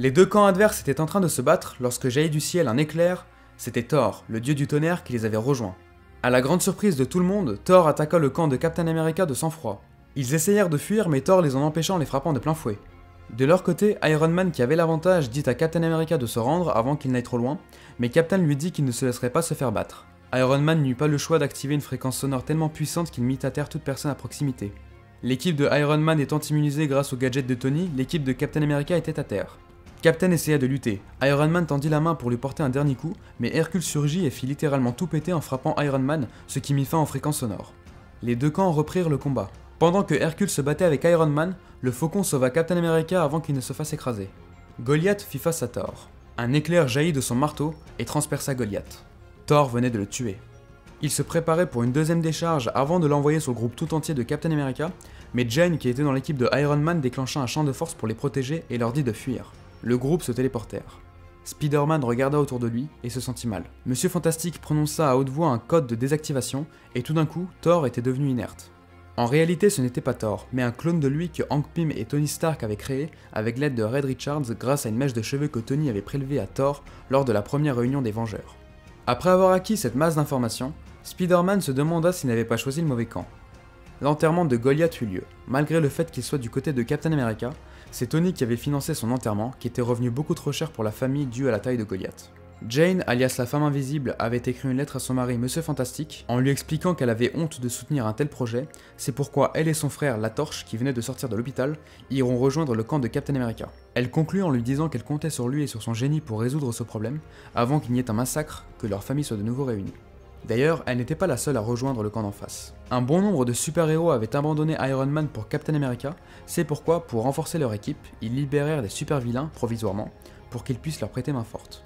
Les deux camps adverses étaient en train de se battre lorsque jaillit du ciel un éclair. C'était Thor, le dieu du tonnerre, qui les avait rejoints. À la grande surprise de tout le monde, Thor attaqua le camp de Captain America de sang-froid. Ils essayèrent de fuir, mais Thor les en empêcha en les frappant de plein fouet. De leur côté, Iron Man, qui avait l'avantage, dit à Captain America de se rendre avant qu'il n'aille trop loin, mais Captain lui dit qu'il ne se laisserait pas se faire battre. Iron Man n'eut pas le choix d'activer une fréquence sonore tellement puissante qu'il mit à terre toute personne à proximité. L'équipe de Iron Man étant immunisée grâce au gadget de Tony, l'équipe de Captain America était à terre. Captain essaya de lutter. Iron Man tendit la main pour lui porter un dernier coup, mais Hercule surgit et fit littéralement tout péter en frappant Iron Man, ce qui mit fin aux fréquences sonores. Les deux camps reprirent le combat. Pendant que Hercule se battait avec Iron Man, le faucon sauva Captain America avant qu'il ne se fasse écraser. Goliath fit face à Thor. Un éclair jaillit de son marteau et transperça Goliath. Thor venait de le tuer. Il se préparait pour une deuxième décharge avant de l'envoyer sur le groupe tout entier de Captain America, mais Jane, qui était dans l'équipe de Iron Man, déclencha un champ de force pour les protéger et leur dit de fuir. Le groupe se téléportèrent. Spider-Man regarda autour de lui et se sentit mal. Monsieur Fantastique prononça à haute voix un code de désactivation et tout d'un coup, Thor était devenu inerte. En réalité, ce n'était pas Thor, mais un clone de lui que Hank Pym et Tony Stark avaient créé avec l'aide de Reed Richards grâce à une mèche de cheveux que Tony avait prélevée à Thor lors de la première réunion des Vengeurs. Après avoir acquis cette masse d'informations, Spider-Man se demanda s'il n'avait pas choisi le mauvais camp. L'enterrement de Goliath eut lieu. Malgré le fait qu'il soit du côté de Captain America, c'est Tony qui avait financé son enterrement, qui était revenu beaucoup trop cher pour la famille due à la taille de Goliath. Jane, alias la femme invisible, avait écrit une lettre à son mari Monsieur Fantastique en lui expliquant qu'elle avait honte de soutenir un tel projet, c'est pourquoi elle et son frère La Torche, qui venait de sortir de l'hôpital, iront rejoindre le camp de Captain America. Elle conclut en lui disant qu'elle comptait sur lui et sur son génie pour résoudre ce problème, avant qu'il n'y ait un massacre, que leur famille soit de nouveau réunie. D'ailleurs, elle n'était pas la seule à rejoindre le camp d'en face. Un bon nombre de super-héros avaient abandonné Iron Man pour Captain America, c'est pourquoi, pour renforcer leur équipe, ils libérèrent des super-vilains, provisoirement, pour qu'ils puissent leur prêter main forte.